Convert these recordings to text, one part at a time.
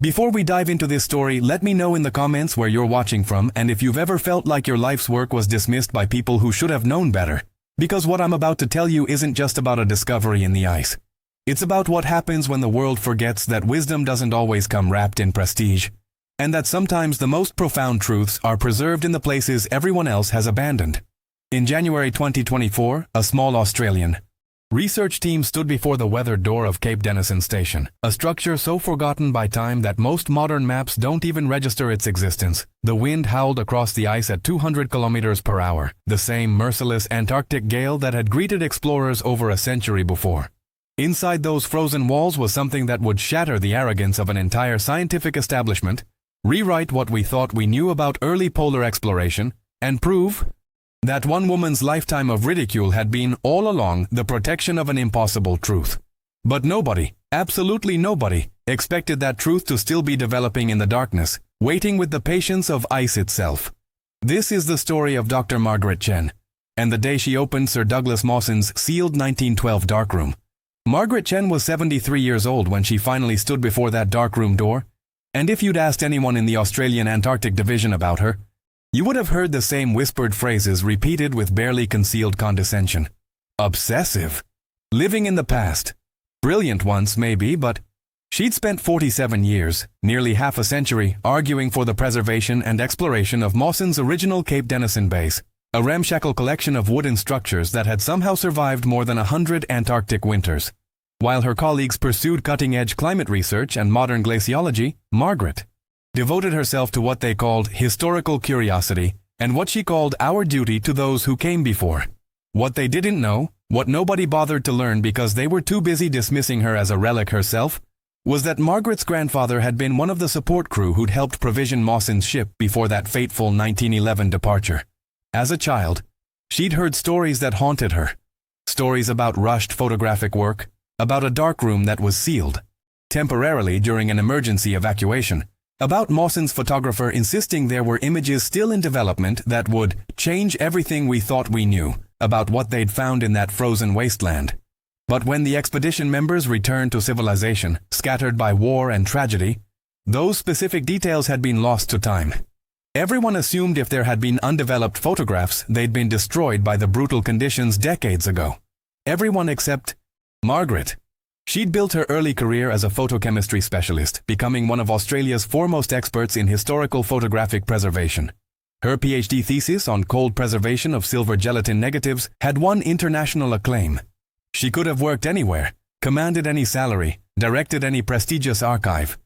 Before we dive into this story, let me know in the comments where you're watching from and if you've ever felt like your life's work was dismissed by people who should have known better. Because what I'm about to tell you isn't just about a discovery in the ice. It's about what happens when the world forgets that wisdom doesn't always come wrapped in prestige, and that sometimes the most profound truths are preserved in the places everyone else has abandoned. In January 2024, a small Australian research team stood before the weathered door of Cape Denison Station, a structure so forgotten by time that most modern maps don't even register its existence. The wind howled across the ice at 200 kilometers per hour, the same merciless Antarctic gale that had greeted explorers over a century before. Inside those frozen walls was something that would shatter the arrogance of an entire scientific establishment, rewrite what we thought we knew about early polar exploration, and prove that one woman's lifetime of ridicule had been, all along, the protection of an impossible truth. But nobody, absolutely nobody, expected that truth to still be developing in the darkness, waiting with the patience of ice itself. This is the story of Dr. Margaret Chen, and the day she opened Sir Douglas Mawson's sealed 1912 Darkroom. Margaret Chen was 73 years old when she finally stood before that darkroom door, and if you'd asked anyone in the Australian Antarctic division about her, you would have heard the same whispered phrases repeated with barely concealed condescension. Obsessive. Living in the past. Brilliant once, maybe, but she'd spent 47 years, nearly half a century, arguing for the preservation and exploration of Mawson's original Cape Denison base, a ramshackle collection of wooden structures that had somehow survived more than 100 Antarctic winters. While her colleagues pursued cutting-edge climate research and modern glaciology, Margaret devoted herself to what they called historical curiosity and what she called our duty to those who came before. What they didn't know, what nobody bothered to learn because they were too busy dismissing her as a relic herself, was that Margaret's grandfather had been one of the support crew who'd helped provision Mawson's ship before that fateful 1911 departure. As a child, she'd heard stories that haunted her. Stories about rushed photographic work, about a darkroom that was sealed temporarily during an emergency evacuation, about Mawson's photographer insisting there were images still in development that would change everything we thought we knew about what they'd found in that frozen wasteland. But when the expedition members returned to civilization, scattered by war and tragedy, those specific details had been lost to time. Everyone assumed if there had been undeveloped photographs, they'd been destroyed by the brutal conditions decades ago. Everyone except Margaret. She'd built her early career as a photochemistry specialist, becoming one of Australia's foremost experts in historical photographic preservation. Her PhD thesis on cold preservation of silver gelatin negatives had won international acclaim. She could have worked anywhere, commanded any salary, directed any prestigious archive.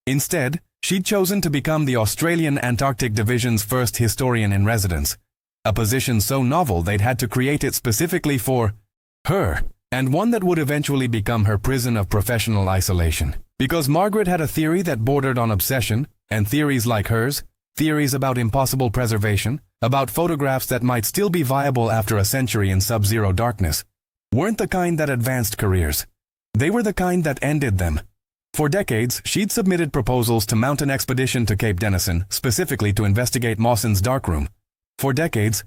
Instead, she'd chosen to become the Australian Antarctic Division's first historian in residence, a position so novel they'd had to create it specifically for her, and one that would eventually become her prison of professional isolation. Because Margaret had a theory that bordered on obsession, and theories like hers, theories about impossible preservation, about photographs that might still be viable after a century in sub-zero darkness, weren't the kind that advanced careers. They were the kind that ended them. For decades, she'd submitted proposals to mount an expedition to Cape Denison, specifically to investigate Mawson's darkroom. For decades,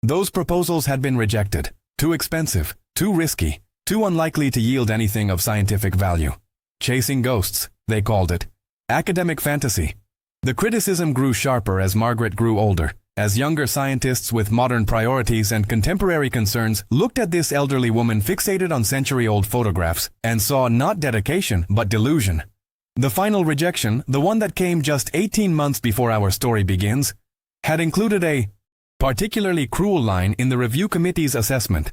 those proposals had been rejected. Too expensive, too risky, too unlikely to yield anything of scientific value. Chasing ghosts, they called it. Academic fantasy. The criticism grew sharper as Margaret grew older, as younger scientists with modern priorities and contemporary concerns looked at this elderly woman fixated on century-old photographs and saw not dedication but delusion. The final rejection, the one that came just 18 months before our story begins, had included a particularly cruel line in the review committee's assessment.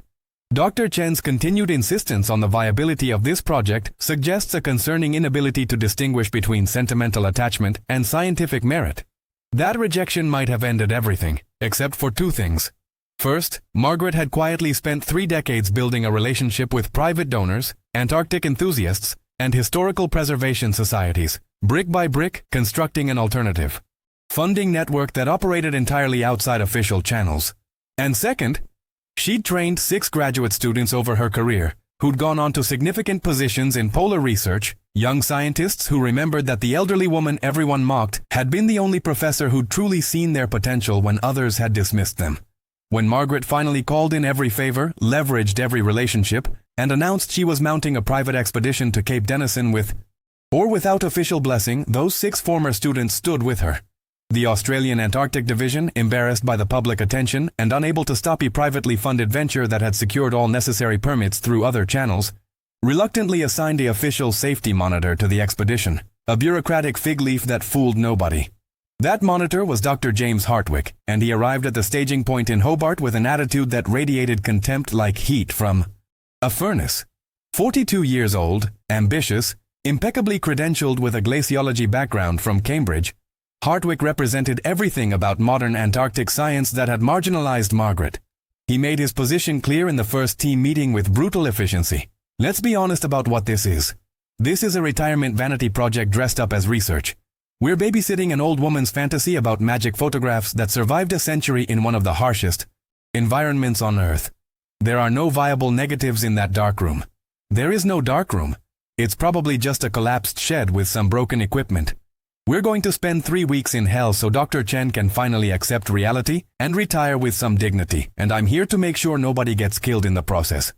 Dr. Chen's continued insistence on the viability of this project suggests a concerning inability to distinguish between sentimental attachment and scientific merit. That rejection might have ended everything, except for two things. First, Margaret had quietly spent 3 decades building a relationship with private donors, Antarctic enthusiasts, and historical preservation societies, brick by brick constructing an alternative funding network that operated entirely outside official channels. And second, she'd trained 6 graduate students over her career, who'd gone on to significant positions in polar research, young scientists who remembered that the elderly woman everyone mocked had been the only professor who'd truly seen their potential when others had dismissed them. When Margaret finally called in every favor, leveraged every relationship, and announced she was mounting a private expedition to Cape Denison with Or without official blessing, those 6 former students stood with her. The Australian Antarctic Division, embarrassed by the public attention and unable to stop a privately funded venture that had secured all necessary permits through other channels, reluctantly assigned an official safety monitor to the expedition, a bureaucratic fig leaf that fooled nobody. That monitor was Dr. James Hartwick, and he arrived at the staging point in Hobart with an attitude that radiated contempt like heat from a furnace. 42 years old, ambitious, impeccably credentialed with a glaciology background from Cambridge, Hartwick represented everything about modern Antarctic science that had marginalized Margaret. He made his position clear in the first team meeting with brutal efficiency. Let's be honest about what this is. This is a retirement vanity project dressed up as research. We're babysitting an old woman's fantasy about magic photographs that survived a century in one of the harshest environments on Earth. There are no viable negatives in that darkroom. There is no darkroom. It's probably just a collapsed shed with some broken equipment. We're going to spend 3 weeks in hell so Dr. Chen can finally accept reality and retire with some dignity, and I'm here to make sure nobody gets killed in the process.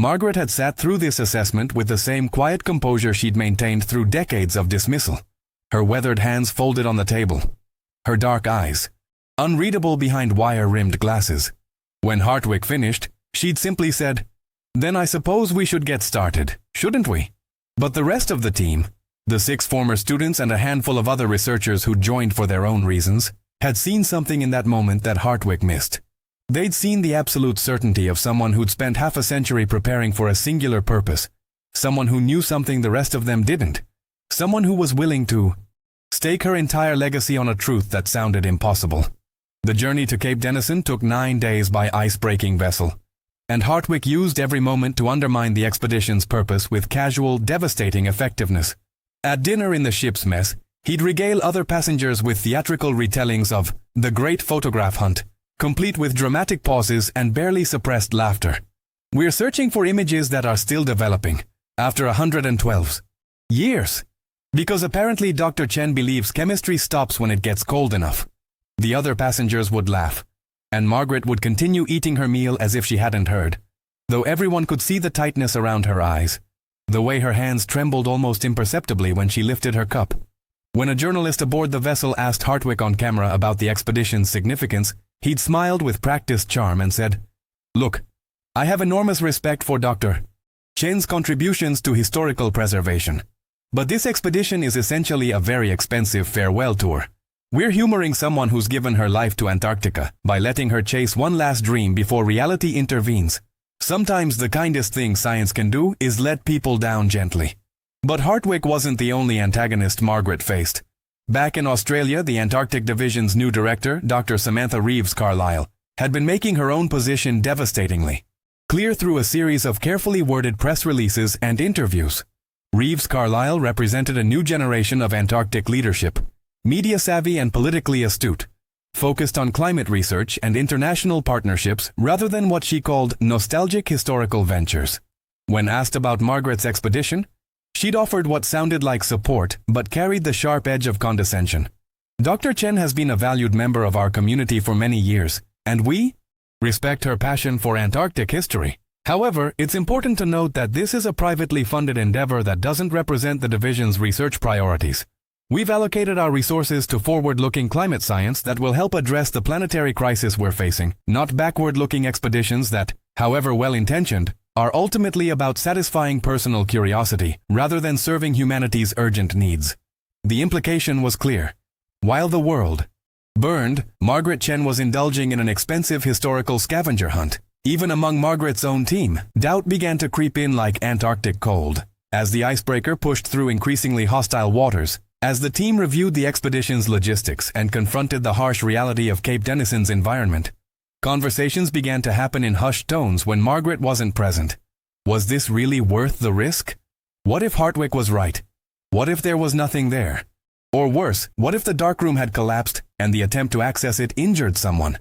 Margaret had sat through this assessment with the same quiet composure she'd maintained through decades of dismissal. Her weathered hands folded on the table. Her dark eyes, unreadable behind wire-rimmed glasses. When Hartwick finished, she'd simply said, "Then I suppose we should get started, shouldn't we?" But the rest of the team, the 6 former students and a handful of other researchers who joined for their own reasons, had seen something in that moment that Hartwick missed. They'd seen the absolute certainty of someone who'd spent half a century preparing for a singular purpose, someone who knew something the rest of them didn't, someone who was willing to stake her entire legacy on a truth that sounded impossible. The journey to Cape Denison took 9 days by ice-breaking vessel, and Hartwick used every moment to undermine the expedition's purpose with casual, devastating effectiveness. At dinner in the ship's mess, he'd regale other passengers with theatrical retellings of the great photograph hunt, complete with dramatic pauses and barely suppressed laughter. We're searching for images that are still developing, after 112 years. Because apparently Dr. Chen believes chemistry stops when it gets cold enough. The other passengers would laugh, and Margaret would continue eating her meal as if she hadn't heard, though everyone could see the tightness around her eyes, the way her hands trembled almost imperceptibly when she lifted her cup. When a journalist aboard the vessel asked Hartwick on camera about the expedition's significance, he'd smiled with practiced charm and said, "Look, I have enormous respect for Dr. Chen's contributions to historical preservation. But this expedition is essentially a very expensive farewell tour. We're humoring someone who's given her life to Antarctica by letting her chase one last dream before reality intervenes. Sometimes the kindest thing science can do is let people down gently." But Hartwick wasn't the only antagonist Margaret faced. Back in Australia, the Antarctic Division's new director, Dr. Samantha Reeves Carlisle, had been making her own position devastatingly clear through a series of carefully worded press releases and interviews. Reeves Carlisle represented a new generation of Antarctic leadership, media-savvy and politically astute, focused on climate research and international partnerships rather than what she called nostalgic historical ventures. When asked about Margaret's expedition, she'd offered what sounded like support but carried the sharp edge of condescension. "Dr. Chen has been a valued member of our community for many years, and we respect her passion for Antarctic history. However, it's important to note that this is a privately funded endeavor that doesn't represent the division's research priorities. We've allocated our resources to forward-looking climate science that will help address the planetary crisis we're facing, not backward-looking expeditions that, however well-intentioned, are ultimately about satisfying personal curiosity rather than serving humanity's urgent needs." The implication was clear. While the world burned, Margaret Chen was indulging in an expensive historical scavenger hunt. Even among Margaret's own team, doubt began to creep in like Antarctic cold. As the icebreaker pushed through increasingly hostile waters, as the team reviewed the expedition's logistics and confronted the harsh reality of Cape Denison's environment, conversations began to happen in hushed tones when Margaret wasn't present. Was this really worth the risk? What if Hartwick was right? What if there was nothing there? Or worse, what if the darkroom had collapsed and the attempt to access it injured someone?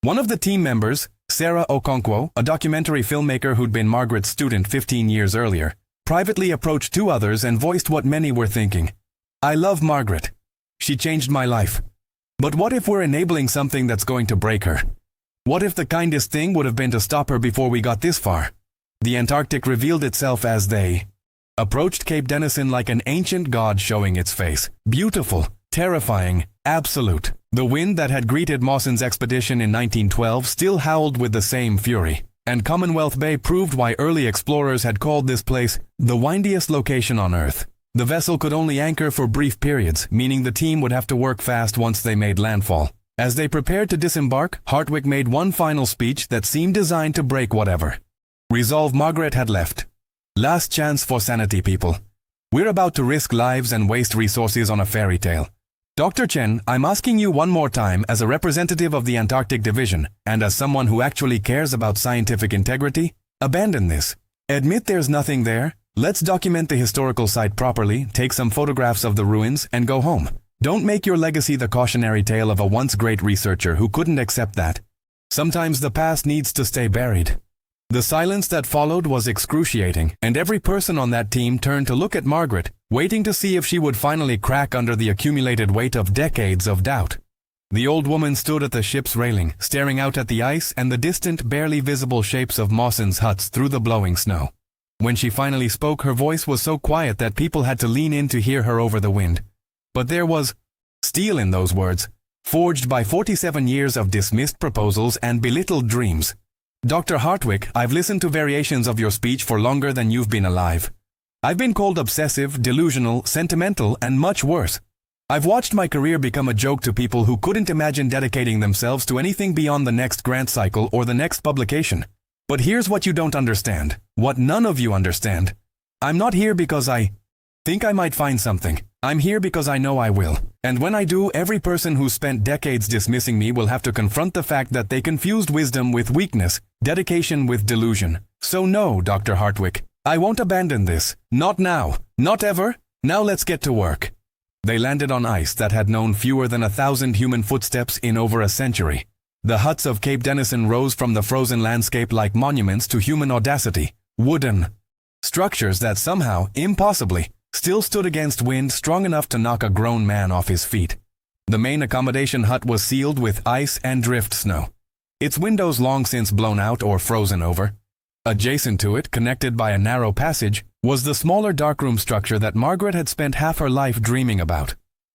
One of the team members, Sarah Okonkwo, a documentary filmmaker who'd been Margaret's student 15 years earlier, privately approached 2 others and voiced what many were thinking. "I love Margaret. She changed my life. But what if we're enabling something that's going to break her? What if the kindest thing would have been to stop her before we got this far?" The Antarctic revealed itself as they approached Cape Denison like an ancient god showing its face. Beautiful, terrifying, absolute. The wind that had greeted Mawson's expedition in 1912 still howled with the same fury, and Commonwealth Bay proved why early explorers had called this place the windiest location on Earth. The vessel could only anchor for brief periods, meaning the team would have to work fast once they made landfall. As they prepared to disembark, Hartwick made one final speech that seemed designed to break whatever resolve Margaret had left. Last chance for sanity, people. We're about to risk lives and waste resources on a fairy tale. Dr. Chen, I'm asking you one more time as a representative of the Antarctic Division and as someone who actually cares about scientific integrity, abandon this. Admit there's nothing there. Let's document the historical site properly, take some photographs of the ruins, and go home. Don't make your legacy the cautionary tale of a once great researcher who couldn't accept that. Sometimes the past needs to stay buried. The silence that followed was excruciating, and every person on that team turned to look at Margaret, waiting to see if she would finally crack under the accumulated weight of decades of doubt. The old woman stood at the ship's railing, staring out at the ice and the distant, barely visible shapes of Mawson's huts through the blowing snow. When she finally spoke, her voice was so quiet that people had to lean in to hear her over the wind. But there was steel in those words, forged by 47 years of dismissed proposals and belittled dreams. Dr. Hartwick, I've listened to variations of your speech for longer than you've been alive. I've been called obsessive, delusional, sentimental, and much worse. I've watched my career become a joke to people who couldn't imagine dedicating themselves to anything beyond the next grant cycle or the next publication. But here's what you don't understand, what none of you understand. I'm not here because I think I might find something. I'm here because I know I will. And when I do, every person who spent decades dismissing me will have to confront the fact that they confused wisdom with weakness, dedication with delusion. So no, Dr. Hartwick, I won't abandon this. Not now. Not ever. Now let's get to work. They landed on ice that had known fewer than 1,000 human footsteps in over a century. The huts of Cape Denison rose from the frozen landscape like monuments to human audacity. Wooden structures that somehow, impossibly, still stood against wind strong enough to knock a grown man off his feet. The main accommodation hut was sealed with ice and drift snow, its windows long since blown out or frozen over. Adjacent to it, connected by a narrow passage, was the smaller darkroom structure that Margaret had spent half her life dreaming about.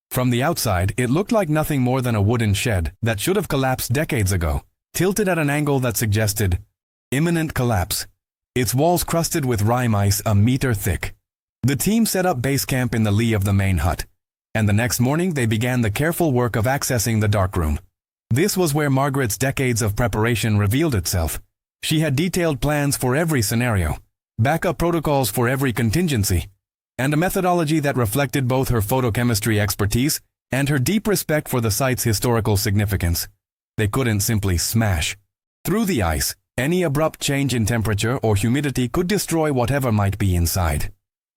From the outside, it looked like nothing more than a wooden shed that should have collapsed decades ago, tilted at an angle that suggested imminent collapse, its walls crusted with rime ice a meter thick. The team set up base camp in the lee of the main hut, and the next morning they began the careful work of accessing the darkroom. This was where Margaret's decades of preparation revealed itself. She had detailed plans for every scenario, backup protocols for every contingency, and a methodology that reflected both her photochemistry expertise and her deep respect for the site's historical significance. They couldn't simply smash through the ice. Any abrupt change in temperature or humidity could destroy whatever might be inside.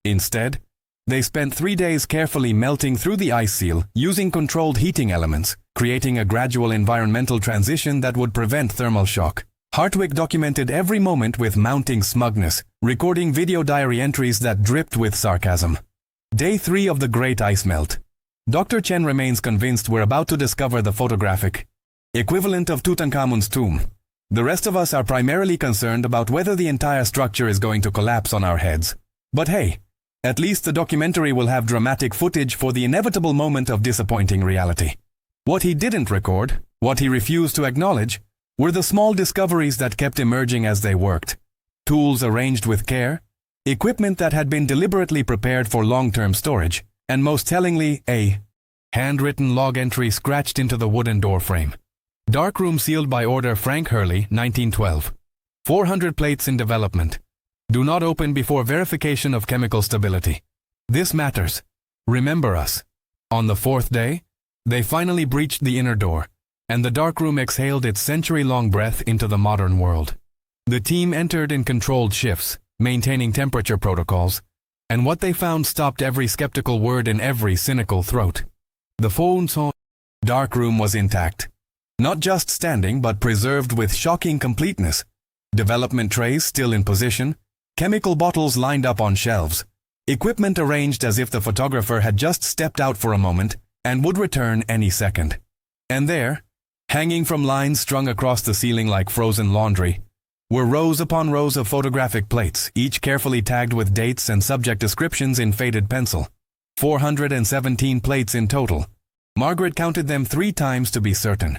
Instead, they spent 3 days carefully melting through the ice seal using controlled heating elements, creating a gradual environmental transition that would prevent thermal shock. Hartwick documented every moment with mounting smugness, recording video diary entries that dripped with sarcasm. Day 3 of the Great Ice Melt. Dr. Chen remains convinced we're about to discover the photographic equivalent of Tutankhamun's tomb. The rest of us are primarily concerned about whether the entire structure is going to collapse on our heads. But hey, at least the documentary will have dramatic footage for the inevitable moment of disappointing reality. What he didn't record, what he refused to acknowledge, were the small discoveries that kept emerging as they worked. Tools arranged with care, equipment that had been deliberately prepared for long-term storage, and most tellingly, a handwritten log entry scratched into the wooden doorframe. Darkroom sealed by order Frank Hurley, 1912. 400 plates in development. Do not open before verification of chemical stability. This matters. Remember us. On the 4th day, they finally breached the inner door, and the darkroom exhaled its century-long breath into the modern world. The team entered in controlled shifts, maintaining temperature protocols, and what they found stopped every skeptical word in every cynical throat. The darkroom was intact. Not just standing, but preserved with shocking completeness. Development trays still in position, chemical bottles lined up on shelves, equipment arranged as if the photographer had just stepped out for a moment and would return any second. And there, hanging from lines strung across the ceiling like frozen laundry, were rows upon rows of photographic plates, each carefully tagged with dates and subject descriptions in faded pencil. 417 plates in total. Margaret counted them 3 times to be certain.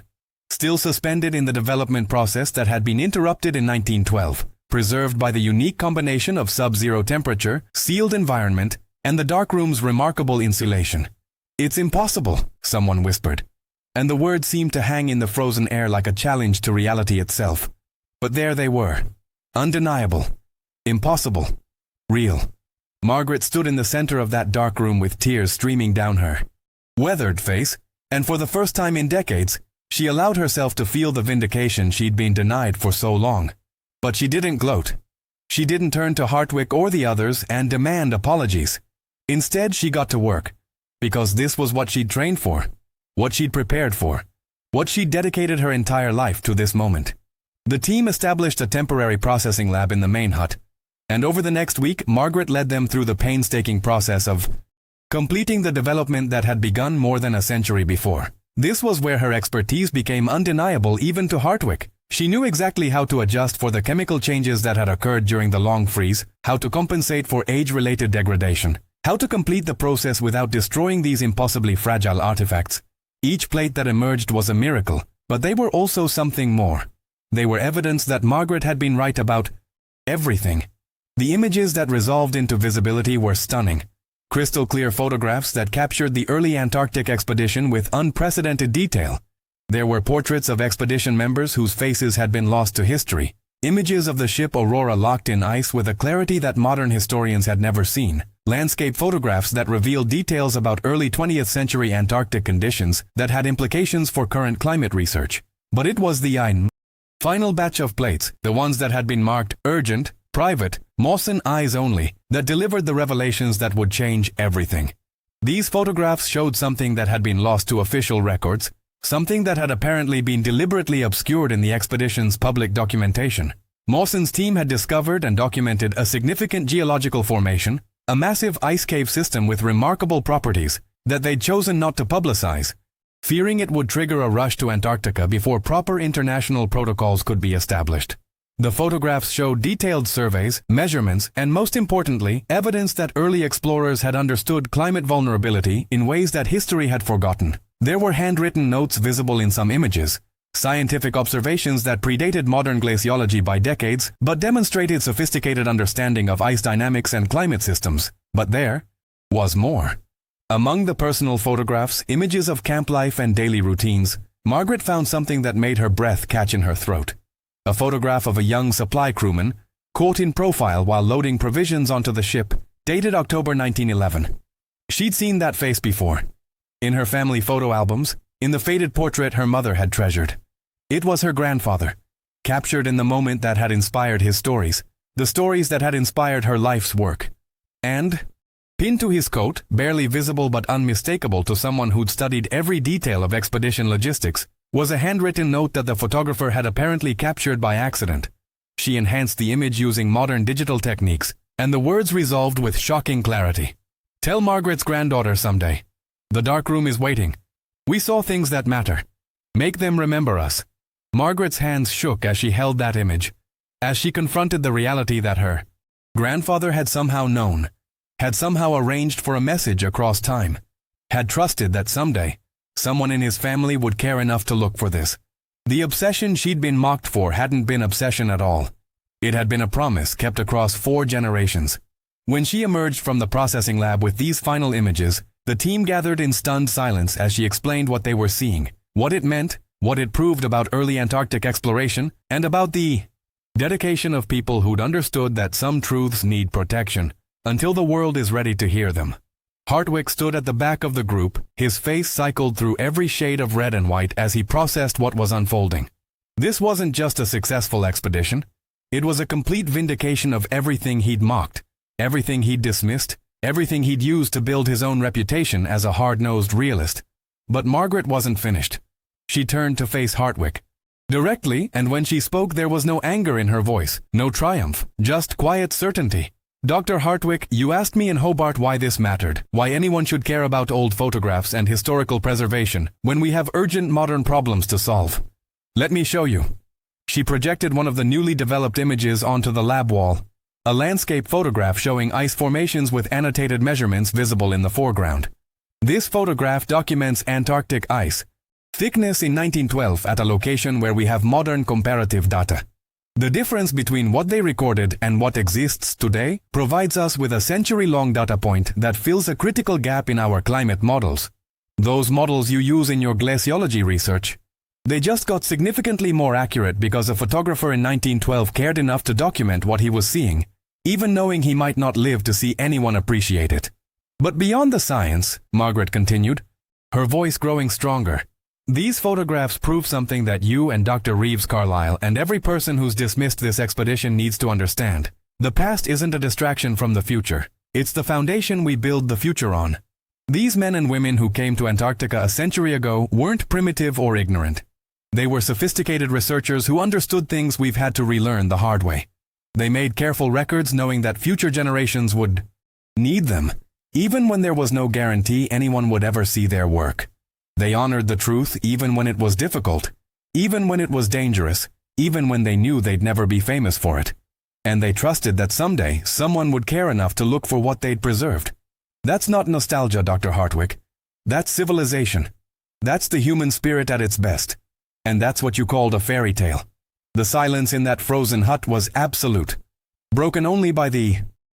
Still suspended in the development process that had been interrupted in 1912, preserved by the unique combination of sub-zero temperature, sealed environment, and the darkroom's remarkable insulation. "It's impossible," someone whispered, and the words seemed to hang in the frozen air like a challenge to reality itself. But there they were. Undeniable. Impossible. Real. Margaret stood in the center of that dark room with tears streaming down her weathered face, and for the first time in decades, she allowed herself to feel the vindication she'd been denied for so long. But she didn't gloat. She didn't turn to Hartwick or the others and demand apologies. Instead, she got to work, because this was what she'd trained for, what she'd prepared for, what she'd dedicated her entire life to this moment. The team established a temporary processing lab in the main hut, and over the next week, Margaret led them through the painstaking process of completing the development that had begun more than a century before. This was where her expertise became undeniable even to Hartwick. She knew exactly how to adjust for the chemical changes that had occurred during the long freeze, how to compensate for age-related degradation, how to complete the process without destroying these impossibly fragile artifacts. Each plate that emerged was a miracle, but they were also something more. They were evidence that Margaret had been right about everything. The images that resolved into visibility were stunning. Crystal-clear photographs that captured the early Antarctic expedition with unprecedented detail. There were portraits of expedition members whose faces had been lost to history, images of the ship Aurora locked in ice with a clarity that modern historians had never seen, landscape photographs that revealed details about early 20th century Antarctic conditions that had implications for current climate research. But it was the final batch of plates, the ones that had been marked urgent, private, Mawson eyes only, that delivered the revelations that would change everything. These photographs showed something that had been lost to official records, something that had apparently been deliberately obscured in the expedition's public documentation. Mawson's team had discovered and documented a significant geological formation, a massive ice cave system with remarkable properties that they'd chosen not to publicize, fearing it would trigger a rush to Antarctica before proper international protocols could be established. The photographs showed detailed surveys, measurements, and most importantly, evidence that early explorers had understood climate vulnerability in ways that history had forgotten. There were handwritten notes visible in some images, scientific observations that predated modern glaciology by decades but demonstrated sophisticated understanding of ice dynamics and climate systems. But there was more. Among the personal photographs, images of camp life and daily routines, Margaret found something that made her breath catch in her throat. A photograph of a young supply crewman, caught in profile while loading provisions onto the ship, dated October 1911. She'd seen that face before. In her family photo albums, in the faded portrait her mother had treasured. It was her grandfather, captured in the moment that had inspired his stories, the stories that had inspired her life's work. And, pinned to his coat, barely visible but unmistakable to someone who'd studied every detail of expedition logistics, was a handwritten note that the photographer had apparently captured by accident. She enhanced the image using modern digital techniques, and the words resolved with shocking clarity. "Tell Margaret's granddaughter someday. The darkroom is waiting. We saw things that matter. Make them remember us." Margaret's hands shook as she held that image, as she confronted the reality that her grandfather had somehow known, had somehow arranged for a message across time, had trusted that someday, someone in his family would care enough to look for this. The obsession she'd been mocked for hadn't been obsession at all. It had been a promise kept across 4 generations. When she emerged from the processing lab with these final images, the team gathered in stunned silence as she explained what they were seeing, what it meant, what it proved about early Antarctic exploration, and about the dedication of people who'd understood that some truths need protection until the world is ready to hear them. Hartwick stood at the back of the group, his face cycled through every shade of red and white as he processed what was unfolding. This wasn't just a successful expedition. It was a complete vindication of everything he'd mocked, everything he'd dismissed, everything he'd used to build his own reputation as a hard-nosed realist. But Margaret wasn't finished. She turned to face Hartwick directly, and when she spoke there was no anger in her voice, no triumph, just quiet certainty. "Dr. Hartwick, you asked me in Hobart why this mattered, why anyone should care about old photographs and historical preservation when we have urgent modern problems to solve. Let me show you." She projected one of the newly developed images onto the lab wall, a landscape photograph showing ice formations with annotated measurements visible in the foreground. This photograph documents Antarctic ice thickness in 1912 at a location where we have modern comparative data. The difference between what they recorded and what exists today provides us with a century-long data point that fills a critical gap in our climate models. Those models you use in your glaciology research. They just got significantly more accurate because a photographer in 1912 cared enough to document what he was seeing, even knowing he might not live to see anyone appreciate it. But beyond the science, Margaret continued, her voice growing stronger, these photographs prove something that you and Dr. Reeves Carlisle and every person who's dismissed this expedition needs to understand. The past isn't a distraction from the future. It's the foundation we build the future on. These men and women who came to Antarctica a century ago weren't primitive or ignorant. They were sophisticated researchers who understood things we've had to relearn the hard way. They made careful records knowing that future generations would need them, even when there was no guarantee anyone would ever see their work. They honored the truth even when it was difficult, even when it was dangerous, even when they knew they'd never be famous for it. And they trusted that someday someone would care enough to look for what they'd preserved. That's not nostalgia, Dr. Hartwig. That's civilization. That's the human spirit at its best. And that's what you called a fairy tale. The silence in that frozen hut was absolute, broken only by the